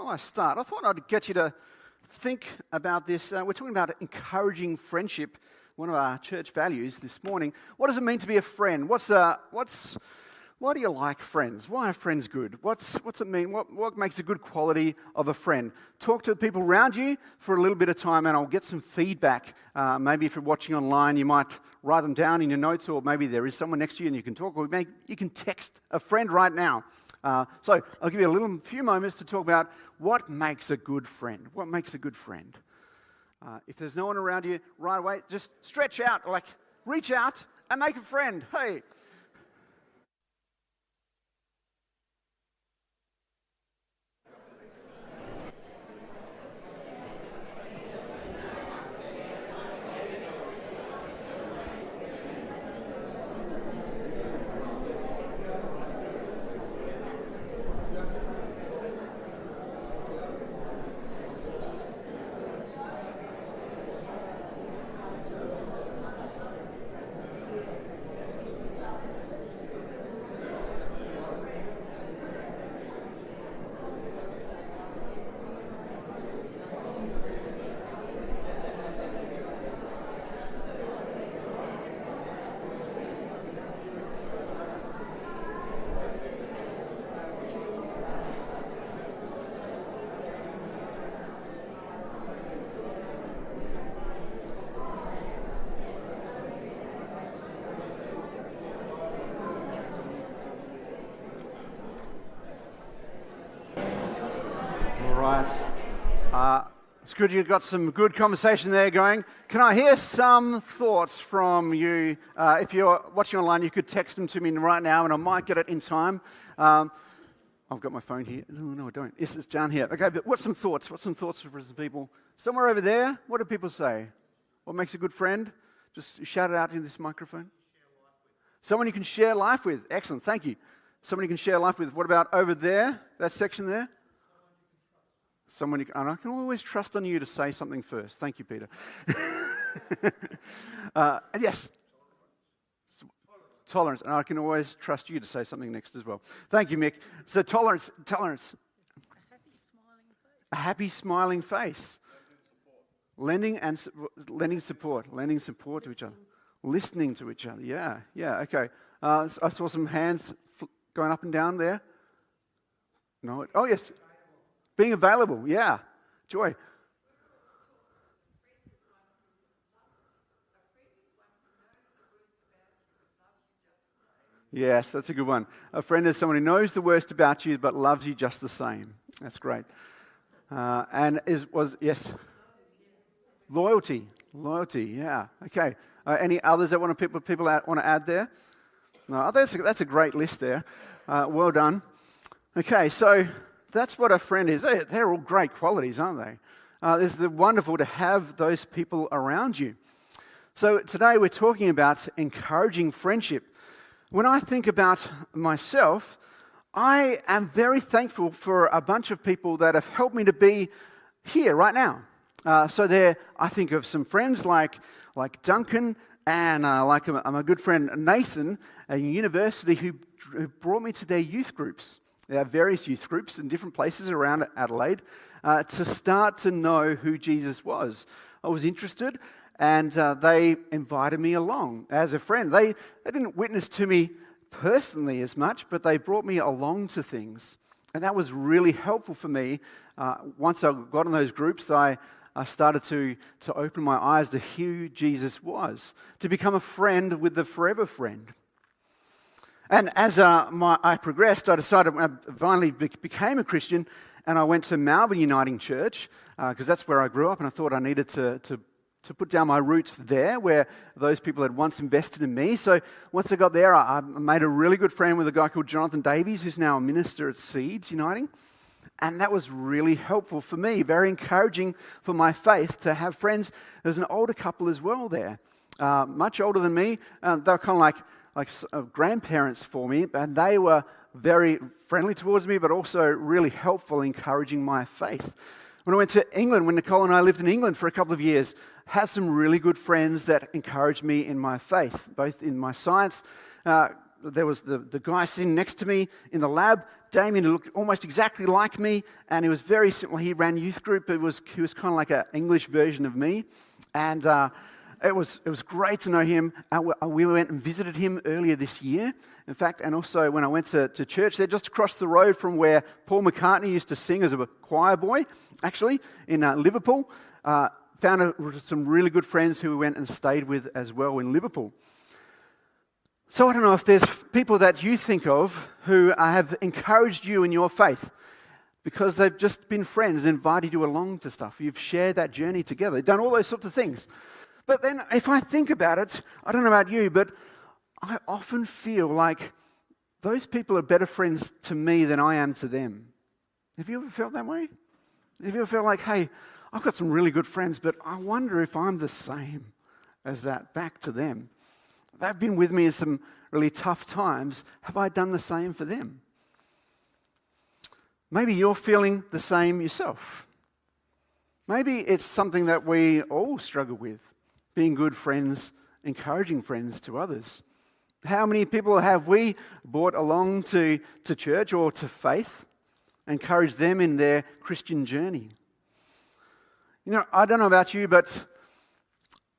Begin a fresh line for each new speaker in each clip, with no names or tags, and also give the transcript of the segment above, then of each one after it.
Before I start, I thought I'd get you to think about this. We're talking about encouraging friendship, one of our church values this morning. What does it mean to be a friend? Why do you like friends? Why are friends good? What's it mean? What makes a good quality of a friend? Talk to the people around you for a little bit of time, and I'll get some feedback. Maybe if you're watching online, you might write them down in your notes, or maybe there is someone next to you and you can talk, or you can text a friend right now. So I'll give you a few moments to talk about what makes a good friend. What makes a good friend? If there's no one around you right away, just stretch out, reach out and make a friend. Hey. It's good you've got some good conversation there going. Can I hear some thoughts from you? If you're watching online, you could text them to me right now, and I might get it in time. I've got my phone here. No, I don't. Yes, it's John here. Okay, but what's some thoughts? What's some thoughts for some people? Somewhere over there, what do people say? What makes a good friend? Just shout it out in this microphone. Someone you can share life with. Excellent, thank you. Someone you can share life with. What about over there, that section there? And I can always trust on you to say something first. Thank you, Peter. Yes. Tolerance. And I can always trust you to say something next as well. Thank you, Mick. So tolerance. A happy smiling face. Lending support to each other. Listening to each other. Yeah, okay. I saw some hands going up and down there. No. Oh, yes. Being available, yeah. Joy. Yes, that's a good one. A friend is someone who knows the worst about you but loves you just the same. That's great. Yes. Loyalty, yeah. Okay. Any others that people want to add there? No, that's a great list there. Well done. Okay, so that's what a friend is. They're all great qualities, aren't they? It's wonderful to have those people around you. So today we're talking about encouraging friendship. When I think about myself, I am very thankful for a bunch of people that have helped me to be here right now. I think of some friends like Duncan and my good friend Nathan at university who brought me to their youth groups. There are various youth groups in different places around Adelaide to start to know who Jesus was. I was interested, and they invited me along as a friend. They didn't witness to me personally as much, but they brought me along to things. And that was really helpful for me. Once I got in those groups, I started to open my eyes to who Jesus was, to become a friend with the forever friend. And as I progressed, I decided I finally became a Christian, and I went to Melbourne Uniting Church because that's where I grew up, and I thought I needed to put down my roots there, where those people had once invested in me. So once I got there, I made a really good friend with a guy called Jonathan Davies, who's now a minister at Seeds Uniting, and that was really helpful for me, very encouraging for my faith to have friends. There's an older couple as well there, much older than me. They were kind of like grandparents for me, and they were very friendly towards me, but also really helpful, encouraging my faith. When I went to England, when Nicole and I lived in England for a couple of years, had some really good friends that encouraged me in my faith, both in my science there was the guy sitting next to me in the lab, Damien, who looked almost exactly like me, and he was very similar. He ran youth group. He was kind of like an English version of me, and it was great to know him. We went and visited him earlier this year, in fact, and also when I went to church there, just across the road from where Paul McCartney used to sing as a choir boy, actually, in Liverpool. Found some really good friends who we went and stayed with as well in Liverpool. So I don't know if there's people that you think of who have encouraged you in your faith because they've just been friends, invited you along to stuff. You've shared that journey together, done all those sorts of things. But then if I think about it, I don't know about you, but I often feel like those people are better friends to me than I am to them. Have you ever felt that way? Have you ever felt like, hey, I've got some really good friends, but I wonder if I'm the same as that back to them? They've been with me in some really tough times. Have I done the same for them? Maybe you're feeling the same yourself. Maybe it's something that we all struggle with, being good friends, encouraging friends to others. How many people have we brought along to church or to faith, encouraged them in their Christian journey? You know, I don't know about you, but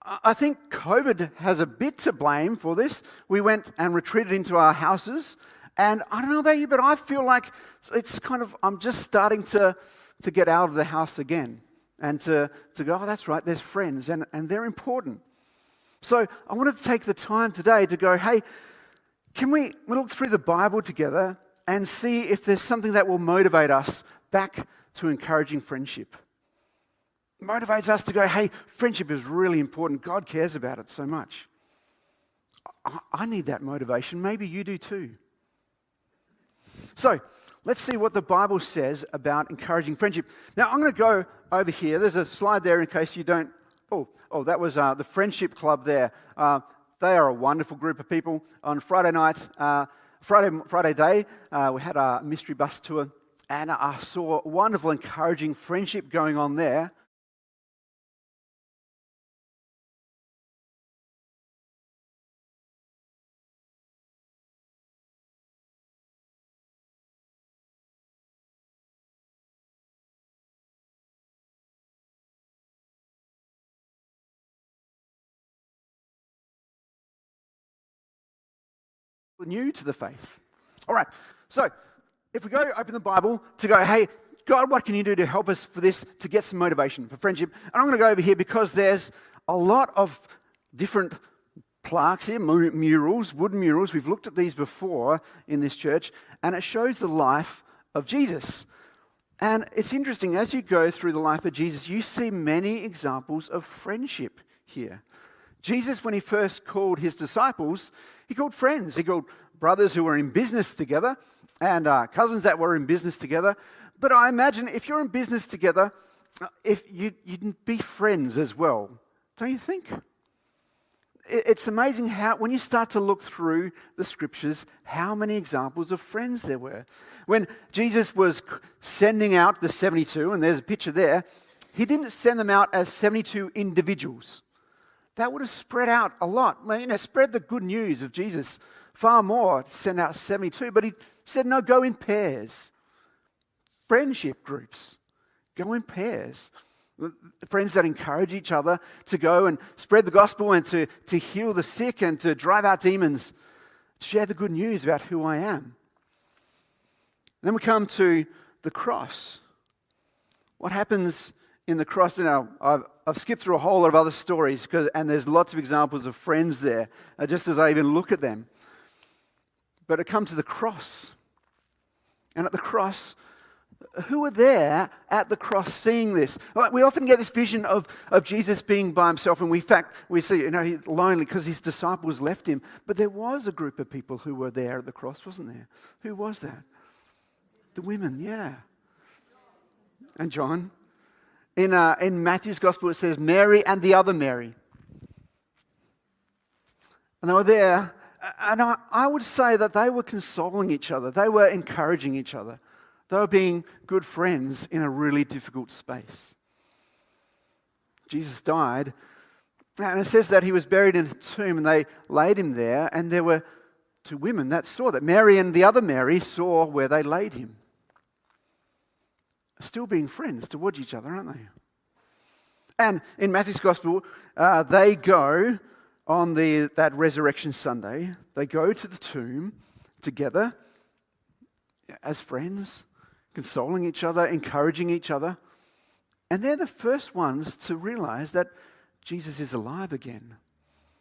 I think COVID has a bit to blame for this. We went and retreated into our houses, and I don't know about you, but I feel like it's kind of, I'm just starting to get out of the house again and to go, oh, that's right, there's friends, and they're important. So I wanted to take the time today to go, hey, can we look through the Bible together and see if there's something that will motivate us back to encouraging friendship? Motivates us to go, hey, friendship is really important. God cares about it so much. I need that motivation. Maybe you do too. So let's see what the Bible says about encouraging friendship. Now, I'm going to go over here. There's a slide there in case you don't. Oh, that was the Friendship Club there. They are a wonderful group of people. On Friday night, Friday day, we had a Mystery Bur Tour, and I saw wonderful, encouraging friendship going on there. New to the faith. All right, so if we go open the Bible to go, hey, God, what can you do to help us for this, to get some motivation for friendship? And I'm going to go over here because there's a lot of different plaques here, murals, wooden murals. We've looked at these before in this church, and it shows the life of Jesus. And it's interesting, as you go through the life of Jesus, you see many examples of friendship here. Jesus, when he first called his disciples, he called friends. He called brothers who were in business together and cousins that were in business together. But I imagine if you're in business together, if you'd be friends as well, don't you think? It's amazing how, when you start to look through the scriptures, how many examples of friends there were. When Jesus was sending out the 72, and there's a picture there, he didn't send them out as 72 individuals. That would have spread out a lot. Spread the good news of Jesus far more to send out 72. But he said, no, go in pairs. Friendship groups. Go in pairs. Friends that encourage each other to go and spread the gospel and to heal the sick and to drive out demons. To share the good news about who I am. Then we come to the cross. What happens in the cross? I've skipped through a whole lot of other stories, and there's lots of examples of friends there, just as I even look at them. But I come to the cross. And at the cross, who are there at the cross seeing this? Like, we often get this vision of Jesus being by himself, and we see, he's lonely because his disciples left him. But there was a group of people who were there at the cross, wasn't there? Who was that? The women, yeah. And John. In Matthew's Gospel, it says Mary and the other Mary. And they were there, and I would say that they were consoling each other. They were encouraging each other. They were being good friends in a really difficult space. Jesus died, and it says that he was buried in a tomb, and they laid him there, and there were two women that saw that. Mary and the other Mary saw where they laid him. Still being friends towards each other, aren't they? And in Matthew's Gospel, they go on that resurrection Sunday. They go to the tomb together as friends, consoling each other, encouraging each other. And they're the first ones to realize that Jesus is alive again.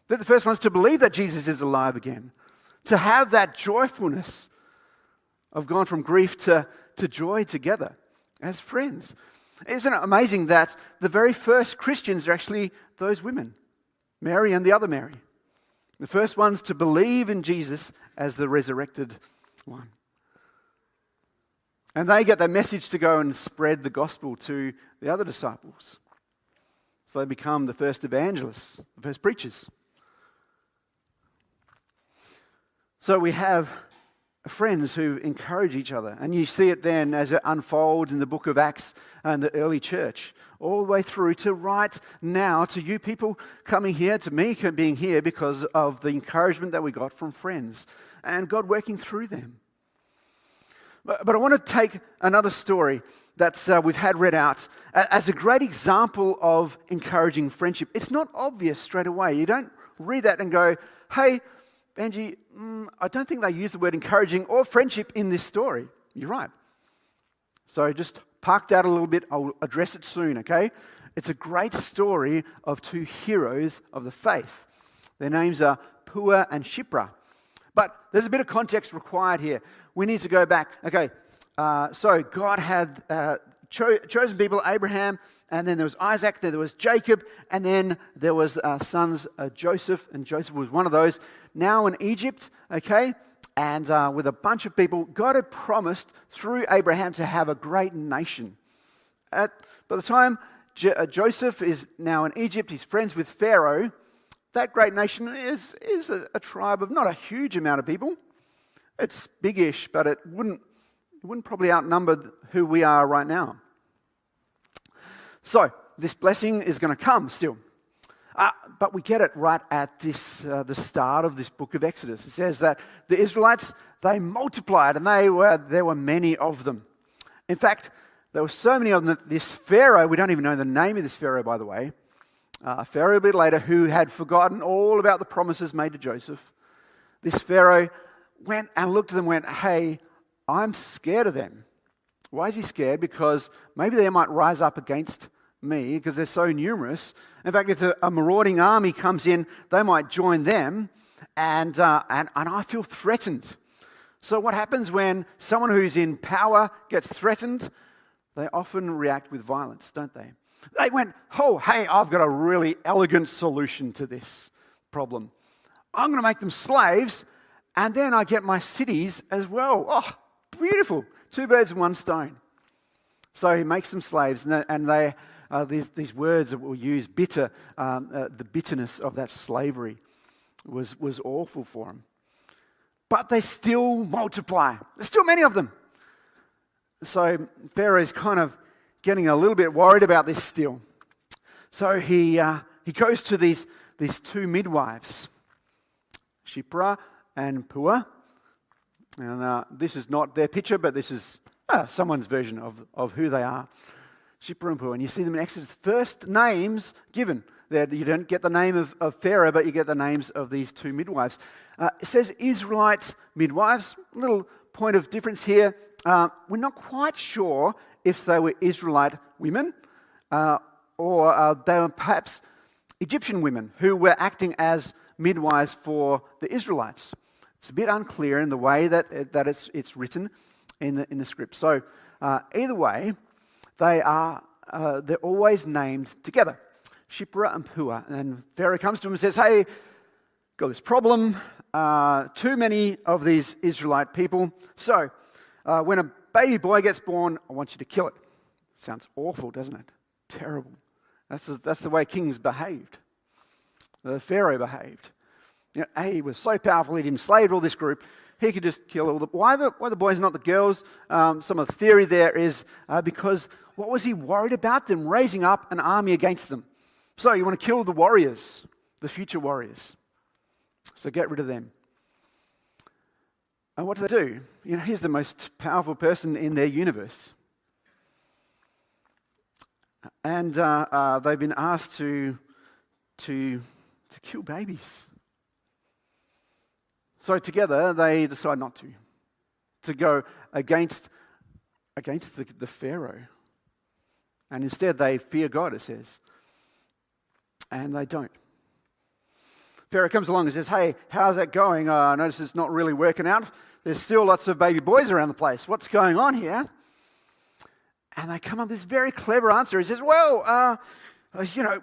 They're the first ones to believe that Jesus is alive again. To have that joyfulness of gone from grief to joy together as friends. Isn't it amazing that the very first Christians are actually those women, Mary and the other Mary, the first ones to believe in Jesus as the resurrected one. And they get that message to go and spread the gospel to the other disciples. So they become the first evangelists, the first preachers. So we have friends who encourage each other. And you see it then as it unfolds in the book of Acts and the early church, all the way through to right now, to you people coming here, to me being here because of the encouragement that we got from friends and God working through them. But I want to take another story that we've had read out as a great example of encouraging friendship. It's not obvious straight away. You don't read that and go, hey, Benji, I don't think they use the word encouraging or friendship in this story. You're right. So just park that a little bit. I'll address it soon, okay? It's a great story of two heroes of the faith. Their names are Pua and Shipra. But there's a bit of context required here. We need to go back. Okay, so God had chosen people, Abraham, and then there was Isaac, then there was Jacob, and then there was sons Joseph, and Joseph was one of those. Now in Egypt, okay, and with a bunch of people, God had promised through Abraham to have a great nation. By the time Joseph is now in Egypt, he's friends with Pharaoh. That great nation is a tribe of not a huge amount of people. It's big-ish, but it wouldn't probably outnumber who we are right now. So this blessing is going to come still. But we get it right at the start of this book of Exodus. It says that the Israelites, they multiplied, and there were many of them. In fact, there were so many of them that this Pharaoh, we don't even know the name of this Pharaoh, by the way, Pharaoh a bit later, who had forgotten all about the promises made to Joseph, this Pharaoh went and looked at them and went, hey, I'm scared of them. Why is he scared? Because maybe they might rise up against me because they're so numerous. In fact, if a marauding army comes in, they might join them, and I feel threatened. So what happens when someone who's in power gets threatened? They often react with violence, don't they? They went, oh, hey, I've got a really elegant solution to this problem. I'm going to make them slaves, and then I get my cities as well. Oh, beautiful. 2 birds with 1 stone. So he makes them slaves, and they these words that we'll use, bitter, the bitterness of that slavery was awful for them. But they still multiply. There's still many of them. So Pharaoh's kind of getting a little bit worried about this still. So he goes to these 2 midwives, Shipra and Pua. And this is not their picture, but this is someone's version of who they are. Shipra and Pua. And you see them in Exodus. First names given. You don't get the name of Pharaoh, but you get the names of these 2 midwives. It says Israelite midwives. A little point of difference here. We're not quite sure if they were Israelite women or they were perhaps Egyptian women who were acting as midwives for the Israelites. It's a bit unclear in the way that it's written in the script. So either way, they're always named together, Shipra and Pua. And Pharaoh comes to him and says, hey, got this problem, too many of these Israelite people. So when a baby boy gets born, I want you to kill it. Sounds awful, doesn't it? Terrible. That's the way kings behaved. The Pharaoh behaved. He was so powerful, he'd enslaved all this group, he could just kill all the... Why the boys, not the girls? Some of the theory there is because what was he worried about? Them raising up an army against them. So you want to kill the warriors, the future warriors. So get rid of them. And what do they do? He's the most powerful person in their universe. And they've been asked to kill babies. So together they decide not to go against the Pharaoh. And instead they fear God, it says. And they don't. Pharaoh comes along and says, hey, how's that going? I notice it's not really working out. There's still lots of baby boys around the place. What's going on here? And they come up with this very clever answer. He says, well,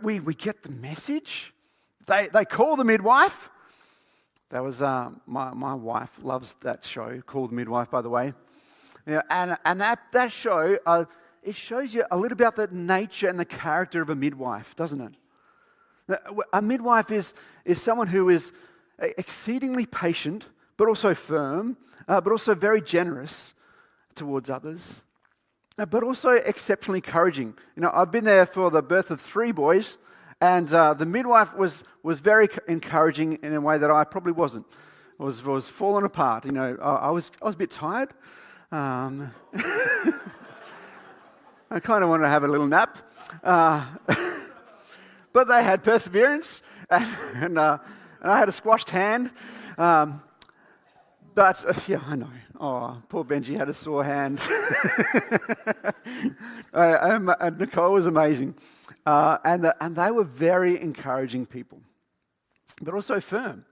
we get the message. They call the midwife. That was, my wife loves that show, Call the Midwife, by the way. And that show, it shows you a little about the nature and the character of a midwife, doesn't it? A midwife is someone who is exceedingly patient, but also firm, but also very generous towards others, but also exceptionally encouraging. I've been there for the birth of 3 boys, and the midwife was very encouraging in a way that I probably wasn't. I was falling apart. I was a bit tired. I kind of wanted to have a little nap. But they had perseverance, and I had a squashed hand. But I know. Oh, poor Benji had a sore hand. Nicole was amazing. And they were very encouraging people, but also firm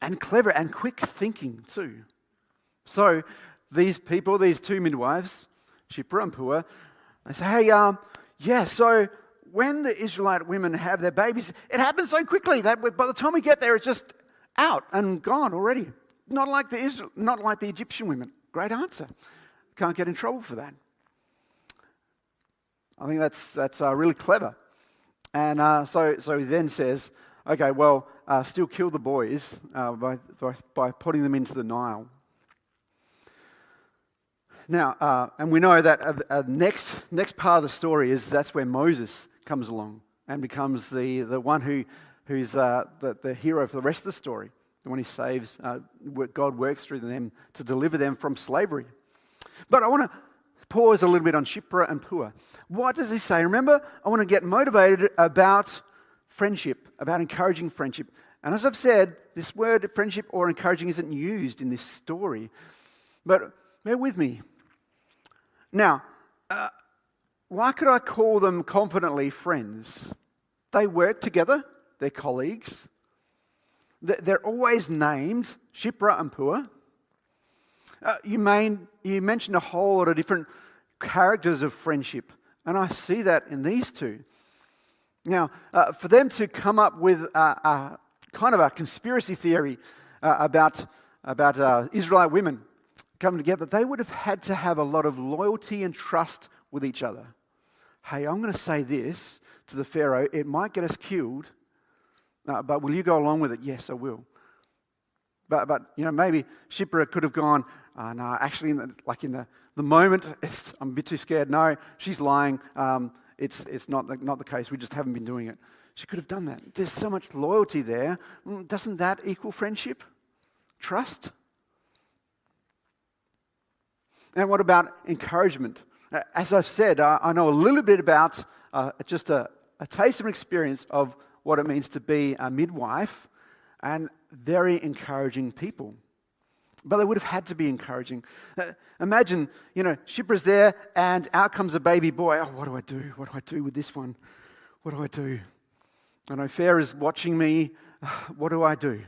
and clever and quick thinking too. So these people, these 2 midwives, Shiphrah and Puah, they say, hey, so when the Israelite women have their babies, it happens so quickly that by the time we get there, it's just out and gone already. Not like the Egyptian women. Great answer. Can't get in trouble for that. I think that's really clever. And so he then says, okay, well, still kill the boys by putting them into the Nile. Now, and we know that next part of the story is that's where Moses comes along and becomes the one who's the hero for the rest of the story, the one who saves. God works through them to deliver them from slavery. But I want to pause a little bit on Shiphrah and Puah. What does he say? Remember, I want to get motivated about friendship, about encouraging friendship. And as I've said, this word friendship or encouraging isn't used in this story. But bear with me. Now, why could I call them confidently friends? They work together, they're colleagues. They're always named Shiphrah and Puah. You mentioned a whole lot of different characters of friendship, and I see that in these 2. Now, for them to come up with a kind of a conspiracy theory about Israelite women coming together, they would have had to have a lot of loyalty and trust with each other. Hey, I'm going to say this to the Pharaoh. It might get us killed, but will you go along with it? Yes, I will. But maybe Shiphrah could have gone, no, actually, in the moment, I'm a bit too scared. No, she's lying. It's not the case. We just haven't been doing it. She could have done that. There's so much loyalty there. Doesn't that equal friendship? Trust? And what about encouragement? As I've said, I know a little bit about just a taste of experience of what it means to be a midwife, and very encouraging people. But they would have had to be encouraging. Imagine, Shiphrah's there, and out comes a baby boy. Oh, what do I do? What do I do with this one? What do I do? I know Pharaoh's watching me. What do I do?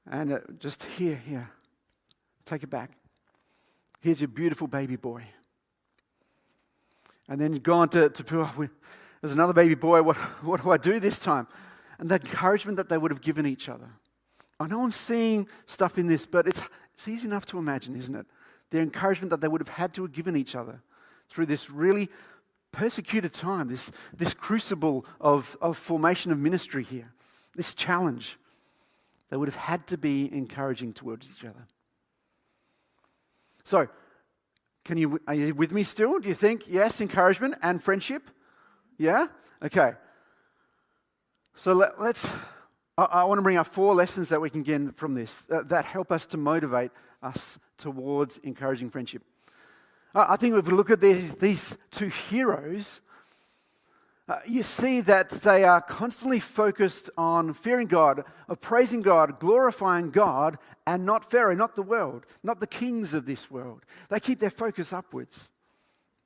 And just here, take it back. Here's your beautiful baby boy. And then go on to Puah. There's another baby boy. What do I do this time? And the encouragement that they would have given each other. I know I'm seeing stuff in this, but it's easy enough to imagine, isn't it? The encouragement that they would have had to have given each other through this really persecuted time, this crucible of formation of ministry here, this challenge. They would have had to be encouraging towards each other. So, are you with me still? Do you think, yes, encouragement and friendship? Yeah? Okay. So I want to bring up 4 lessons that we can get from this that help us to motivate us towards encouraging friendship. I think if we look at these 2 heroes, you see that they are constantly focused on fearing God, of praising God, glorifying God, and not Pharaoh, not the world, not the kings of this world. They keep their focus upwards,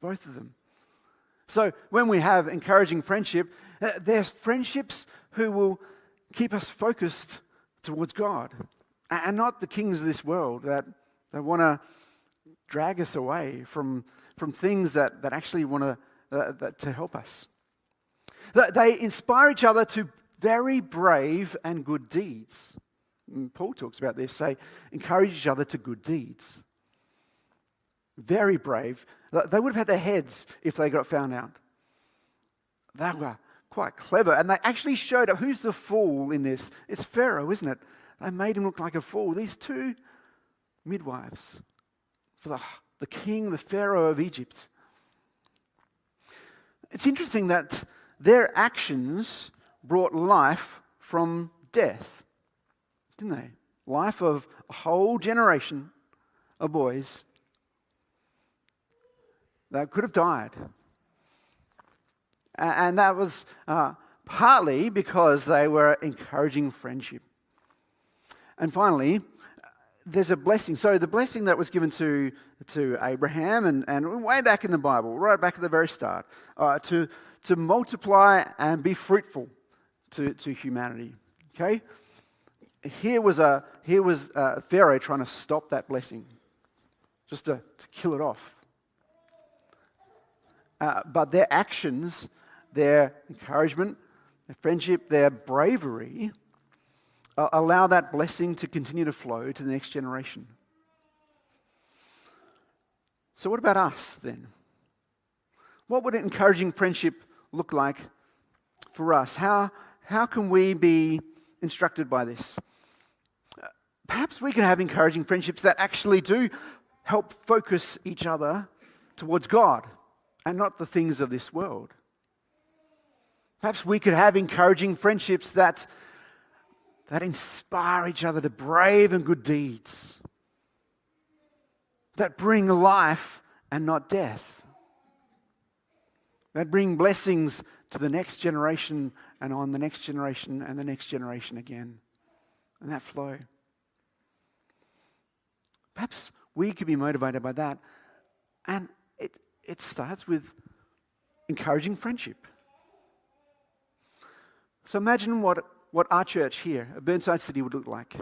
both of them. So when we have encouraging friendship, there's friendships who will keep us focused towards God, and not the kings of this world that want to drag us away from things that actually want to help us. They inspire each other to very brave and good deeds. And Paul talks about this, say, encourage each other to good deeds. Very brave. They would have had their heads if they got found out. They were quite clever, and they actually showed up. Who's the fool in this? It's Pharaoh, isn't it? They made him look like a fool. These 2 midwives for the king, the Pharaoh of Egypt. It's interesting that their actions brought life from death, didn't they? Life of a whole generation of boys that could have died. And that was partly because they were encouraging friendship. And finally, there's a blessing. So the blessing that was given to Abraham and way back in the Bible, right back at the very start, to multiply and be fruitful to humanity. Okay? Here was Pharaoh trying to stop that blessing, just to kill it off. But their actions, their encouragement, their friendship, their bravery allow that blessing to continue to flow to the next generation. So what about us then? What would encouraging friendship look like for us? How can we be instructed by this? Perhaps we can have encouraging friendships that actually do help focus each other towards God and not the things of this world. Perhaps we could have encouraging friendships that inspire each other to brave and good deeds, that bring life and not death, that bring blessings to the next generation and on the next generation and the next generation again, and that flow. Perhaps we could be motivated by that, and it starts with encouraging friendship. So imagine what our church here at Burnside City would look like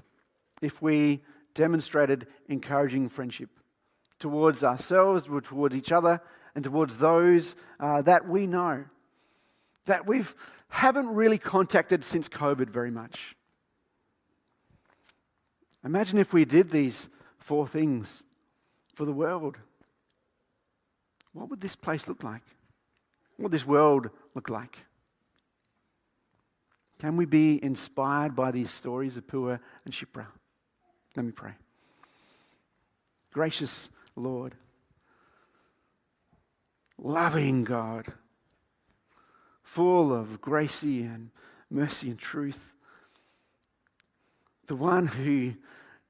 if we demonstrated encouraging friendship towards ourselves, towards each other, and towards those that we know, that we haven't really contacted since COVID very much. Imagine if we did these 4 things for the world. What would this place look like? What would this world look like? Can we be inspired by these stories of Pua and Shipra? Let me pray. Gracious Lord, loving God, full of grace and mercy and truth, the one who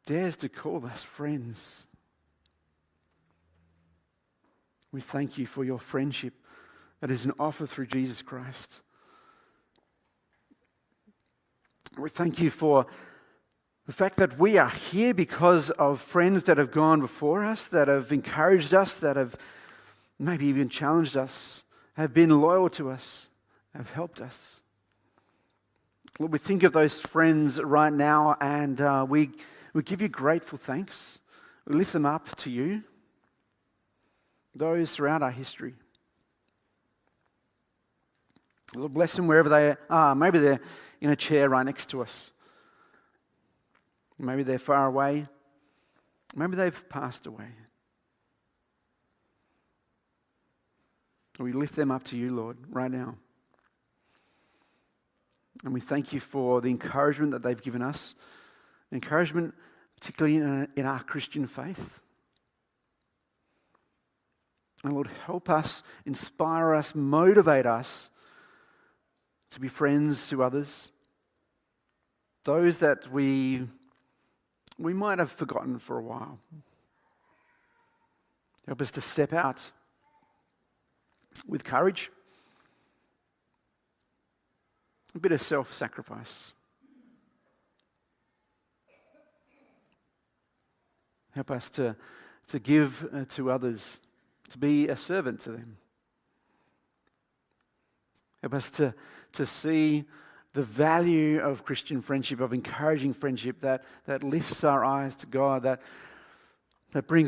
dares to call us friends. We thank you for your friendship that is an offer through Jesus Christ. We thank you for the fact that we are here because of friends that have gone before us, that have encouraged us, that have maybe even challenged us, have been loyal to us, have helped us. Lord, we think of those friends right now, and we give you grateful thanks. We lift them up to you, those throughout our history. Lord, bless them wherever they are. Maybe they're in a chair right next to us. Maybe they're far away. Maybe they've passed away. We lift them up to you, Lord, right now. And we thank you for the encouragement that they've given us. Encouragement, particularly in our Christian faith. And Lord, help us, inspire us, motivate us to be friends to others, those that we might have forgotten for a while. Help us to step out with courage, a bit of self-sacrifice. Help us to give to others, to be a servant to them. Help us to see the value of Christian friendship, of encouraging friendship that lifts our eyes to God, that brings